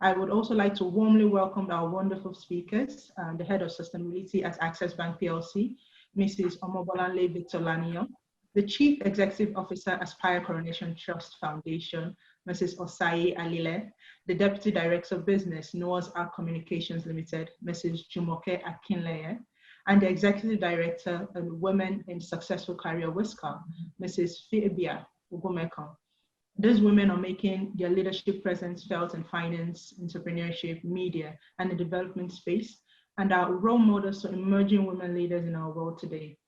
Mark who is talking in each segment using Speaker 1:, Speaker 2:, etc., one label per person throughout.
Speaker 1: I would also like to warmly welcome our wonderful speakers, the Head of Sustainability at Access Bank PLC, Mrs. Omobolanle Victor-Laniyo, the Chief Executive Officer, Aspire Coronation Trust Foundation, Mrs. Osayi Alile, the Deputy Director of Business, Noah's Ark Communications Limited, Mrs. Jumoke Akinleye, and the Executive Director of Women in Successful Career Wiscom, Mrs. Fibia Ugumeko. These women are making their leadership presence felt in finance, entrepreneurship, media, and the development space, and are role models to emerging women leaders in our world today.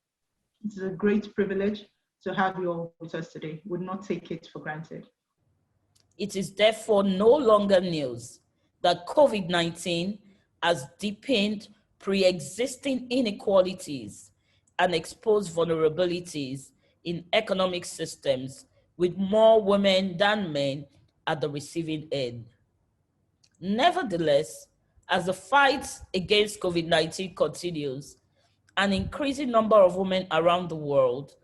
Speaker 1: It is a great privilege to have you all with us today. We would not take it for granted.
Speaker 2: It is therefore no longer news that COVID-19 has deepened pre-existing inequalities and exposed vulnerabilities in economic systems, with more women than men at the receiving end. Nevertheless, as the fight against COVID-19 continues, an increasing number of women around the world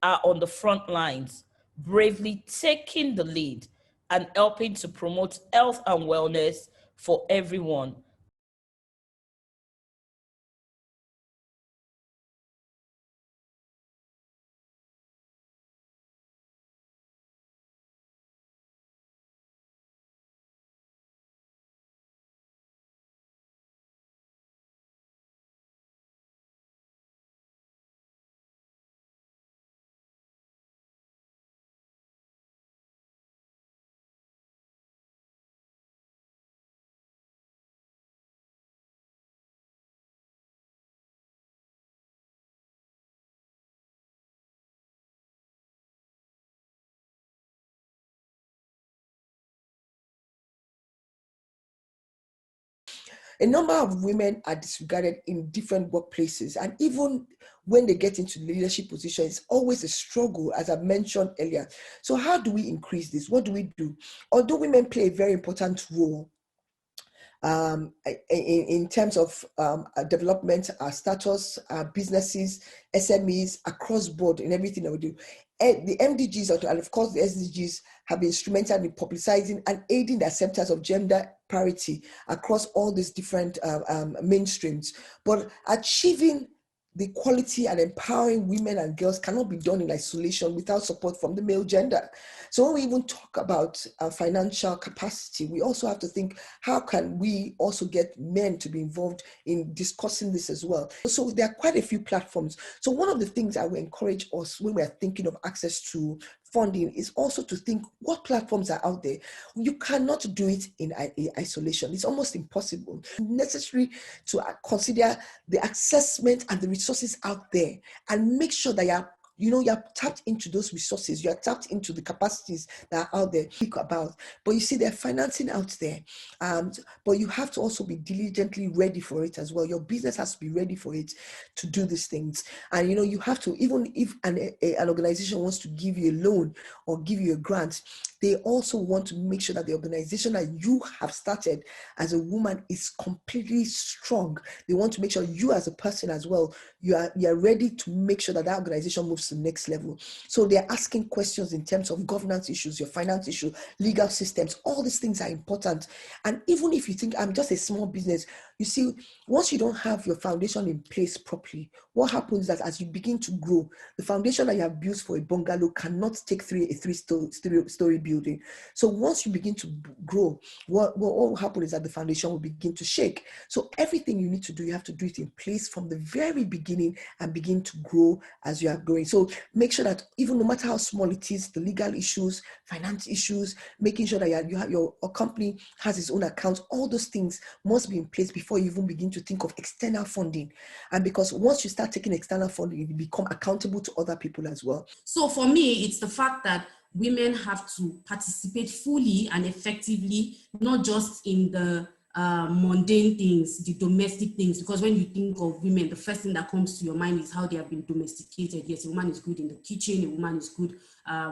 Speaker 2: are on the front lines, bravely taking the lead and helping to promote health and wellness for everyone.
Speaker 3: A number of women are disregarded in different workplaces, and even when they get into leadership positions, it's always a struggle, as I mentioned earlier. So how do we increase this? What do we do? Although women play a very important role in terms of development, our status, our businesses, SMEs, across board in everything that we do. The MDGs and of course the SDGs have been instrumental in publicizing and aiding the acceptance of gender parity across all these different mainstreams. But achieving the equality and empowering women and girls cannot be done in isolation without support from the male gender. So when we even talk about financial capacity, we also have to think, how can we also get men to be involved in discussing this as well? So there are quite a few platforms. So one of the things I will encourage us when we're thinking of access to funding is also to think what platforms are out there. You cannot do it in isolation. It's almost impossible. It's necessary to consider the assessment and the resources out there and make sure that you're tapped into those resources, you're tapped into the capacities that are out there. Think about, but you see, there's financing out there, but you have to also be diligently ready for it as well. Your business has to be ready for it to do these things. And you have to, even if an organization wants to give you a loan or give you a grant, they also want to make sure that the organization that you have started as a woman is completely strong. They want to make sure you as a person as well, you are ready to make sure that organization moves to the next level. So they're asking questions in terms of governance issues, your finance issue, legal systems. All these things are important. And even if you think I'm just a small business, you see, once you don't have your foundation in place properly, what happens is that as you begin to grow, the foundation that you have built for a bungalow cannot take a three-story building. So once you begin to grow, what will happen is that the foundation will begin to shake. So everything you need to do, you have to do it in place from the very beginning and begin to grow as you are growing. So make sure that even no matter how small it is, the legal issues, finance issues, making sure that your company has its own account, all those things must be in place before you even begin to think of external funding. And because once you start taking external funding, you become accountable to other people as well.
Speaker 4: So for me, it's the fact that women have to participate fully and effectively, not just in the mundane things, the domestic things, because when you think of women, the first thing that comes to your mind is how they have been domesticated. Yes, a woman is good in the kitchen, a woman is good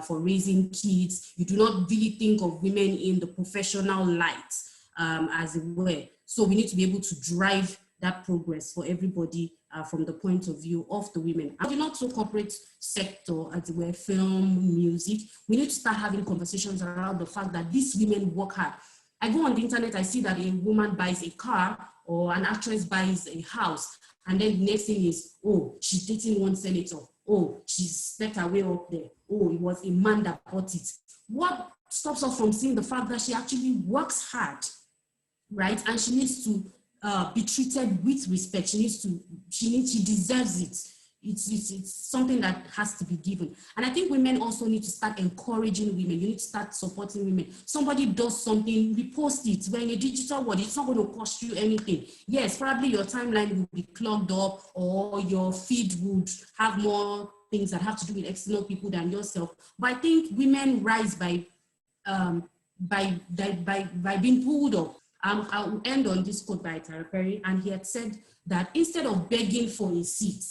Speaker 4: for raising kids. You do not really think of women in the professional light, as it were. So we need to be able to drive that progress for everybody from the point of view of the women. And not so corporate sector, as it were, film, music, we need to start having conversations around the fact that these women work hard. I go on the internet, I see that a woman buys a car or an actress buys a house. And then the next thing is, oh, she's dating one senator. Oh, she's stepped away up there. Oh, it was a man that bought it. What stops us from seeing the fact that she actually works hard, right? And she needs to be treated with respect. She deserves it. It's something that has to be given. And I think women also need to start encouraging women. You need to start supporting women. Somebody does something, repost it. We're in a digital world. It's not going to cost you anything. Yes, probably your timeline will be clogged up, or your feed would have more things that have to do with external people than yourself. But I think women rise by being pulled up. I will end on this quote by Tara Perry, and he had said that instead of begging for a seat,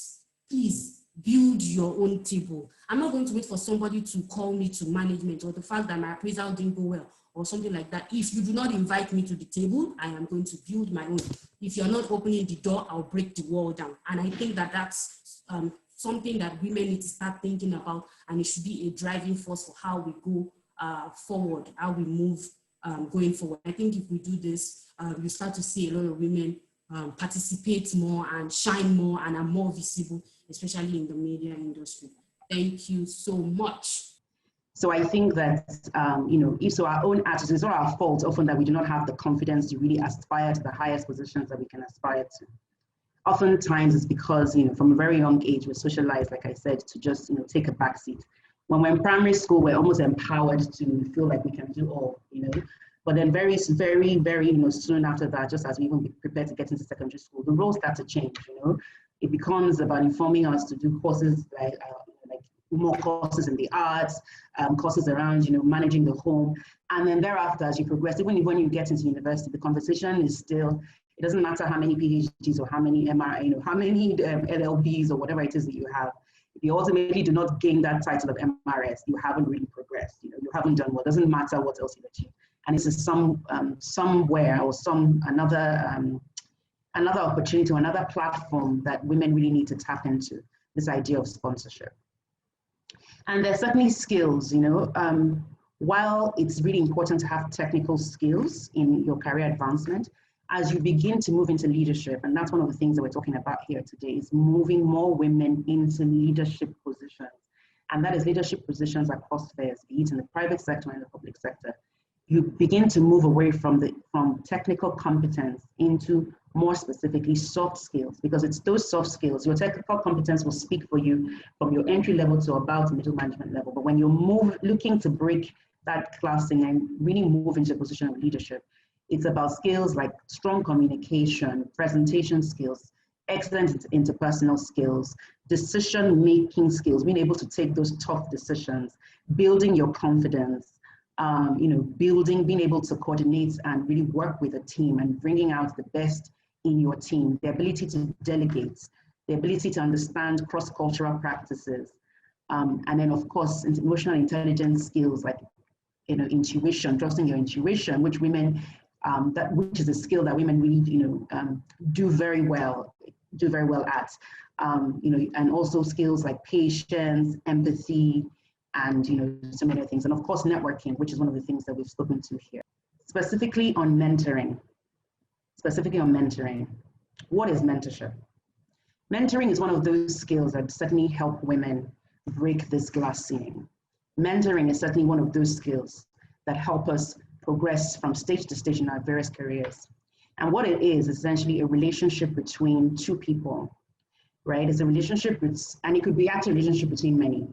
Speaker 4: please build your own table. I'm not going to wait for somebody to call me to management, or the fact that my appraisal didn't go well or something like that. If you do not invite me to the table, I am going to build my own. If you're not opening the door, I'll break the wall down. And I think that that's something that women need to start thinking about, and it should be a driving force for how we go forward, how we move going forward. I think if we do this, you start to see a lot of women participate more and shine more and are more visible, especially in the media industry. Thank you so much.
Speaker 5: So I think that, if so, our own attitude, it's not our fault often that we do not have the confidence to really aspire to the highest positions that we can aspire to. Oftentimes it's because, from a very young age, we're socialized, like I said, to just, take a back seat. When we're in primary school, we're almost empowered to feel like we can do all, But then very, very, very, soon after that, just as we even prepare to get into secondary school, the roles start to change, It becomes about informing us to do courses like more courses in the arts, courses around, managing the home. And then thereafter, as you progress, even when you get into university, the conversation is still, it doesn't matter how many PhDs or how many how many LLBs or whatever it is that you have. If you ultimately do not gain that title of MRS, you haven't really progressed. You haven't done well. It doesn't matter what else you've achieved. And this is somewhere or another opportunity or another platform that women really need to tap into, this idea of sponsorship. And there's certainly skills, while it's really important to have technical skills in your career advancement, as you begin to move into leadership, and that's one of the things that we're talking about here today, is moving more women into leadership positions. And that is leadership positions across spheres, be it in the private sector or in the public sector. You begin to move away from technical competence into more specifically soft skills, because it's those soft skills. Your technical competence will speak for you from your entry level to about middle management level. But when you're looking to break that classing and really move into a position of leadership, it's about skills like strong communication, presentation skills, excellent interpersonal skills, decision-making skills, being able to take those tough decisions, building your confidence, being able to coordinate and really work with a team and bringing out the best in your team, the ability to delegate, the ability to understand cross-cultural practices, and then of course, emotional intelligence skills like, intuition, trusting your intuition, which women, which is a skill that women really, do very well at, and also skills like patience, empathy, and so many other things, and of course networking, which is one of the things that we've spoken to here. Specifically on mentoring, what is mentorship? Mentoring is one of those skills that certainly help women break this glass ceiling. Mentoring is certainly one of those skills that help us progress from stage to stage in our various careers. And what it is essentially a relationship between two people, right? It's a relationship, and it could be actually a relationship between many,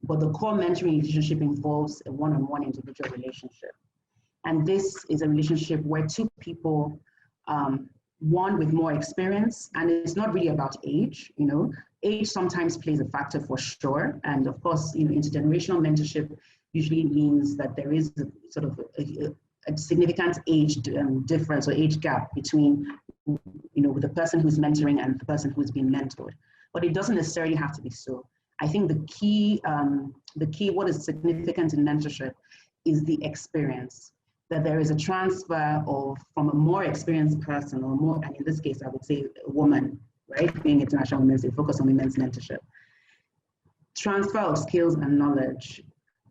Speaker 5: but the core mentoring relationship involves a one-on-one individual relationship. And this is a relationship where two people, one with more experience, and it's not really about age, age sometimes plays a factor for sure. And of course, intergenerational mentorship usually means that there is a sort of a significant age difference or age gap between, the person who's mentoring and the person who's being mentored. But it doesn't necessarily have to be so. I think the key, what is significant in mentorship is the experience, that there is a transfer from a more experienced person, or more, and in this case, I would say a woman, right? Being International Women's Day, focus on women's mentorship. Transfer of skills and knowledge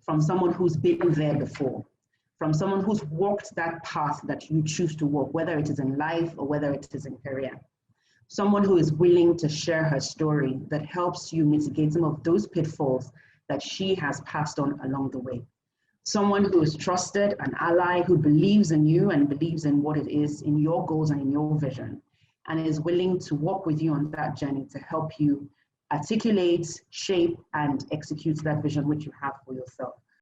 Speaker 5: from someone who's been there before. from someone who's walked that path that you choose to walk, whether it is in life or whether it is in career. Someone who is willing to share her story that helps you mitigate some of those pitfalls that she has passed on along the way. Someone who is trusted, an ally who believes in you and believes in what it is, in your goals and in your vision, and is willing to walk with you on that journey to help you articulate, shape, and execute that vision which you have for yourself.